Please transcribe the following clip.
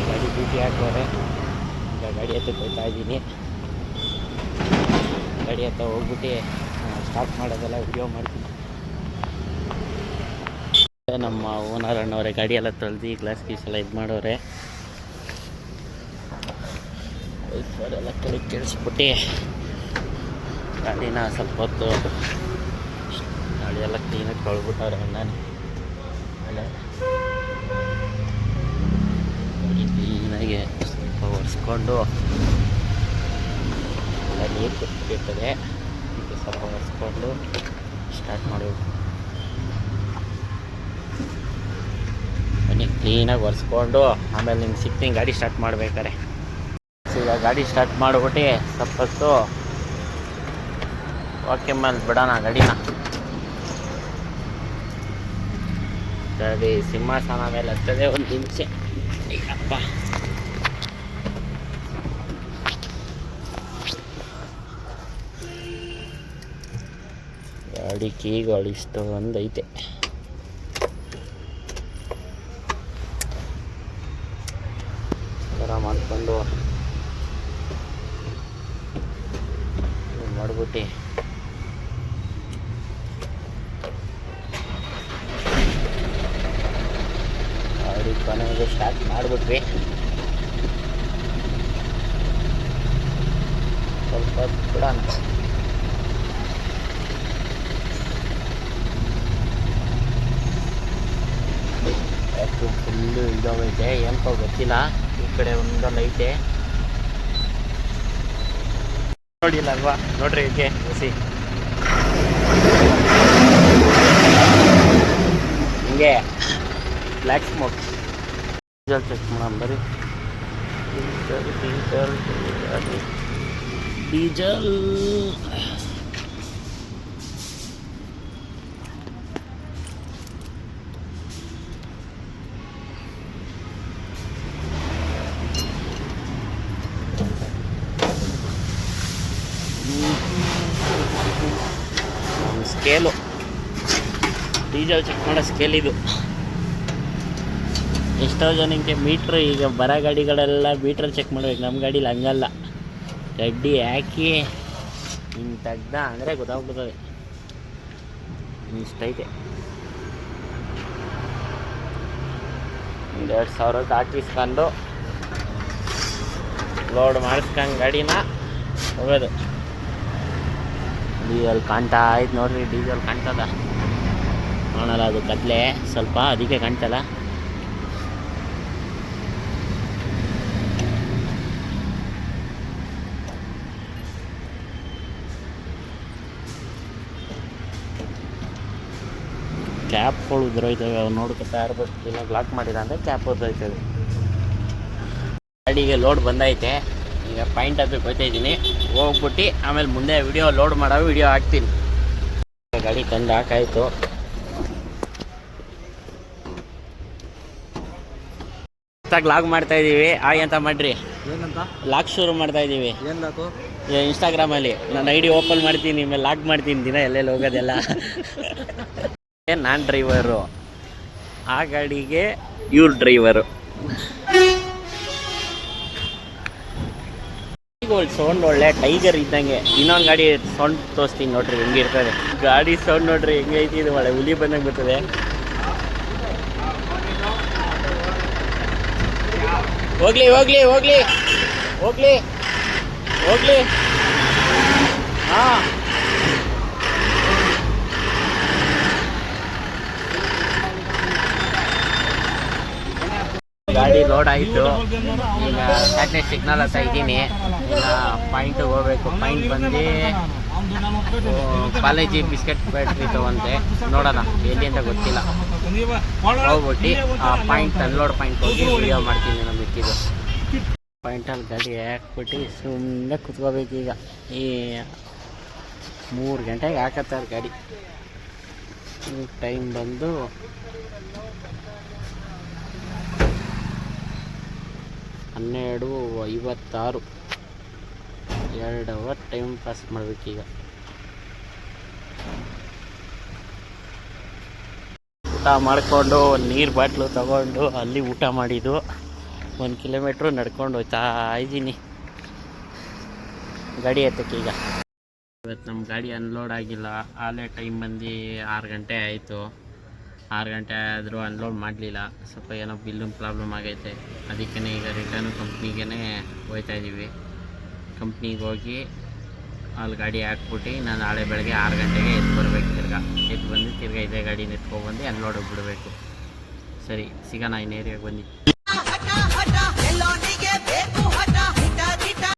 ಗಾಡಿ ಡ್ಯೂಟಿ ಹಾಕೋರೆ. ಈಗ ಗಾಡಿ ಹತ್ತಕ್ಕೆ ಹೋಗ್ತಾ ಇದ್ದೀನಿ. ಗಾಡಿ ಹತ್ತ ಹೋಗ್ಬಿಟ್ಟು ಸ್ಟಾರ್ಟ್ ಮಾಡೋದೆಲ್ಲ ವಿಡಿಯೋ ಮಾಡ್ತೀನಿ. ನಮ್ಮ ಓನರ್ ಅಣ್ಣವರೇ ಗಾಡಿ ಎಲ್ಲ ತೊಳೆದು ಗ್ಲಾಸ್ ಗೀಸ್ ಎಲ್ಲ ಇದು ಮಾಡೋರೆ. ವೈಫರೆಲ್ಲ ಕೆಳಗೆ ಕೇಳಿಸ್ಬಿಟ್ಟು ಗಾಡಿನ ಸ್ವಲ್ಪ ಹೊತ್ತು ಗಾಡಿ ಎಲ್ಲ ಕ್ಲೀನಾಗಿ ತೊಳ್ಬಿಟ್ಟವ್ರೆ. ನಾನು ಕ್ಲೀನಾಗಿ ಸ್ವಲ್ಪ ಒರೆಸ್ಕೊಂಡು ಎಲ್ಲ ನೀರು ಕುಟ್ಬಿಟ್ಟಿರ್ತದೆ. ಇದಕ್ಕೆ ಸ್ವಲ್ಪ ಒರೆಸ್ಕೊಂಡು ಸ್ಟಾರ್ಟ್ ಮಾಡಬೇಕು. ಬನ್ನಿ ಕ್ಲೀನಾಗಿ ಒರೆಸ್ಕೊಂಡು ಆಮೇಲೆ ನಿಮ್ಗೆ ಸಿಗ್ತೀನಿ ಗಾಡಿ ಸ್ಟಾರ್ಟ್ ಮಾಡ್ಬೇಕಾರೆ. ಈಗ ಗಾಡಿ ಸ್ಟಾರ್ಟ್ ಮಾಡಿಬಿಟ್ಟು ಸ್ವಲ್ಪ ಹೊತ್ತು ಓಕೆ ಮೇಲೆ ಬಿಡೋಣ ಗಾಡಿನ. ಗಾಡಿ ಸಿಂಹಾಸನ ಮೇಲೆ ಹತ್ತದೆ. ಒಂದು ನಿಮಿಷ ಅಪ್ಪ ಗಾಡಿ ಕೀಗಳು ಇಷ್ಟೊಂದು ಐತೆ. ಥರ ಮಾಡಿಕೊಂಡು ಮಾಡಿಬಿಟ್ಟು ಗಾಡಿ ಕೊನೆಗೆ ಸ್ಟಾರ್ಟ್ ಮಾಡಿಬಿಟ್ವಿ. ಸ್ವಲ್ಪ ಬಿಡೋಣ. ಯಾಕೆ ಫುಲ್ಲು ಇದಾಗೈತೆ ಏನಪ್ಪ ಗೊತ್ತಿಲ್ಲ. ಈ ಕಡೆ ಒಂದೊಂದು ಐತೆ ನೋಡಿಲ್ಲ ಅಲ್ವಾ? ನೋಡ್ರಿ ಇದಕ್ಕೆ ಹೊಸಿ ಹಿಂಗೆ ಬ್ಲ್ಯಾಕ್ ಸ್ಮೋಕ್. ಡೀಸೆಲ್ ಚೆಕ್ ಮಾಡೋಣ ಬರೀ. ಡೀಸೆಲ್ ಸ್ಕೇಲು, ಡೀಸೆಲ್ ಚೆಕ್ ಮಾಡೋ ಸ್ಕೇಲ್ ಇದು. ಎಷ್ಟೋ ಜನಕ್ಕೆ ಮೀಟ್ರ್, ಈಗ ಬರೋ ಗಾಡಿಗಳೆಲ್ಲ ಮೀಟ್ರ್ ಚೆಕ್ ಮಾಡ್ಬೇಕು. ನಮ್ಮ ಗಾಡೀಲಿ ಹಂಗಲ್ಲ. ಗಡ್ಡಿ ಹಾಕಿ ಹಿಂಗೆ ತೆಗ್ದ ಅಂದರೆ ಗೊತ್ತಾಗ್ಬಿಡ್ತದೆ ಇಷ್ಟೈತೆ. 2,000 ಹಾಕಿಸ್ಕೊಂಡು ಲೋಡ್ ಮಾಡಿಸ್ಕೊಂಡು ಗಾಡಿನ ಹೋಗೋದು. ಡೀಸೆಲ್ ಕಾಣ್ತಾ ಆಯ್ತು ನೋಡ್ರಿ. ಡೀಸೆಲ್ ಕಾಣ್ತದ ಕಾಣಲ್ಲ, ಅದು ಕತ್ಲೆ ಸ್ವಲ್ಪ ಅದಕ್ಕೆ ಕಾಣ್ತಲ್ಲ. ಕ್ಯಾಪ್ಗಳು ಉದ್ರೋಯ್ತವೆ, ಅವು ನೋಡ್ಕೊತಾ ಇರ್ಬೇಕು. ಇನ್ನೂ ಲಾಕ್ ಮಾಡಿಲ್ಲ ಅಂದರೆ ಕ್ಯಾಪ್ ಉದ್ರೋಯ್ತದೆ. ಗಾಡಿಗೆ ಲೋಡ್ ಬಂದೈತೆ. ಈಗ ಪಾಯಿಂಟ್ ಹಬ್ಬಕ್ಕೆ ಹೋಗ್ತಾ ಇದ್ದೀನಿ. ಹೋಗ್ಬಿಟ್ಟು ಆಮೇಲೆ ಮುಂದೆ ವಿಡಿಯೋ ಲೋಡ್ ಮಾಡೋ ವಿಡಿಯೋ ಹಾಕ್ತೀನಿ. ಗಾಡಿ ತಂದು ಹಾಕಾಯ್ತು. ಲಾಗ್ ಮಾಡ್ತಾ ಇದ್ದೀವಿ. ಅಂತ ಮಾಡ್ರಿ ಏನಂತ ಲಾಗ್ ಶುರು ಮಾಡ್ತಾ ಇದ್ದೀವಿ. ಏನು ಲಾಕು? ಇನ್ಸ್ಟಾಗ್ರಾಮಲ್ಲಿ ನಾನು ಐಡಿ ಓಪನ್ ಮಾಡ್ತೀನಿ, ಮೇಲೆ ಲಾಗ್ ಮಾಡ್ತೀನಿ ದಿನ ಎಲ್ಲೆಲ್ಲಿ ಹೋಗೋದೆಲ್ಲ. ನಾನು ಡ್ರೈವರು, ಆ ಗಾಡಿಗೆ ಇವ್ರು ಡ್ರೈವರು. ಸೌಂಡ್ ಒಳ್ಳೆ ಟೈಗರ್ ಇದ್ದಂಗೆ. ಇನ್ನೊಂದು ಗಾಡಿ ಸೌಂಡ್ ತೋರಿಸ್ತೀನಿ ನೋಡ್ರಿ ಹೆಂಗಿರ್ತದೆ. ಗಾಡಿ ಸೌಂಡ್ ನೋಡ್ರಿ ಹೆಂಗೈತಿ. ಇದು ಒಳ್ಳೆ ಹುಲಿ ಬಂದಂಗೆ ಬರ್ತದೆ. ಹೋಗ್ಲಿ ಹೋಗ್ಲಿ ಹೋಗ್ಲಿ ಹೋಗ್ಲಿ ಹೋಗ್ಲಿ. ಹಾಂ ಗಾಡಿ ಲೋಡ್ ಆಯಿತು. ಈಗ ಸ್ಯಾಟರ್ಡೇ ಸಿಗ್ನಲ್ ಹತ್ತ ಇದ್ದೀನಿ. ಇನ್ನು ಪಾಯಿಂಟಿಗೆ ಹೋಗ್ಬೇಕು. ಪಾಯಿಂಟ್ ಬಂದು ಕಾಲೇಜಿ ಬಿಸ್ಕೆಟ್ ಫ್ಯಾಕ್ಟ್ರಿ ತೊಗೊಂಡೆ. ನೋಡೋಣ ಎಲ್ಲಿ ಅಂತ ಗೊತ್ತಿಲ್ಲ. ಹೋಗ್ಬಿಟ್ಟು ಆ ಪಾಯಿಂಟ್ ಅನ್ಲೋಡ್ ಪಾಯಿಂಟ್ ಹೋಗಿ ವಿಡಿಯೋ ಮಾಡ್ತೀನಿ. ನಮ್ಮ ಮಿಕ್ಕಿದ್ದು ಪಾಯಿಂಟಲ್ಲಿ ಗಾಡಿ ಹಾಕ್ಬಿಟ್ಟು ಸುಮ್ಮನೆ ಕುತ್ಕೋಬೇಕು. ಈಗ ಈ 3 ಗಂಟೆಗೆ ಹಾಕತ್ತಾರೆ ಗಾಡಿ. ಟೈಮ್ ಬಂದು 12:56. 2 ಅವರ್ ಟೈಮ್ ಪಾಸ್ ಮಾಡಬೇಕೀಗ. ಊಟ ಮಾಡಿಕೊಂಡು ನೀರು ಬಾಟ್ಲು ತಗೊಂಡು ಅಲ್ಲಿ ಊಟ ಮಾಡಿದ್ದು. 1 ಕಿಲೋಮೀಟ್ರು ನಡ್ಕೊಂಡು ಹೋಗ್ತಾ ಇದ್ದೀನಿ ಗಾಡಿ ಎತ್ತಕ್ಕೆ. ಈಗ ಇವತ್ತು ನಮ್ಮ ಗಾಡಿ ಅನ್ಲೋಡ್ ಆಗಿಲ್ಲ. ಆಲೇ ಟೈಮ್ ಬಂದು 6 ಗಂಟೆ ಆಯಿತು. 6 ಗಂಟೆ ಆದರೂ ಅನ್ಲೋಡ್ ಮಾಡಲಿಲ್ಲ. ಸ್ವಲ್ಪ ಏನೋ ಬಿಲ್ಲಿನ ಪ್ರಾಬ್ಲಮ್ ಆಗೈತೆ. ಅದಕ್ಕೇ ಈಗ ರಿಟರ್ನು ಕಂಪ್ನಿಗೇ ಹೋಗ್ತಾಯಿದ್ದೀವಿ. ಕಂಪ್ನಿಗೆ ಹೋಗಿ ಅಲ್ಲಿ ಗಾಡಿ ಹಾಕ್ಬಿಟ್ಟು ನಾನು ನಾಳೆ ಬೆಳಗ್ಗೆ 6 ಗಂಟೆಗೆ ಎದ್ದು ಬರಬೇಕು. ಎದ್ದು ಬಂದು ತಿರ್ಗಾ ಇದೇ ಗಾಡಿನ ಎತ್ಕೊಬಂದು ಅನ್ಲೋಡ್ ಬಿಡಬೇಕು. ಸರಿ, ಸಿಗೋಣ. ಇನ್ನು ಏರಿಯಾಗೆ ಬಂದು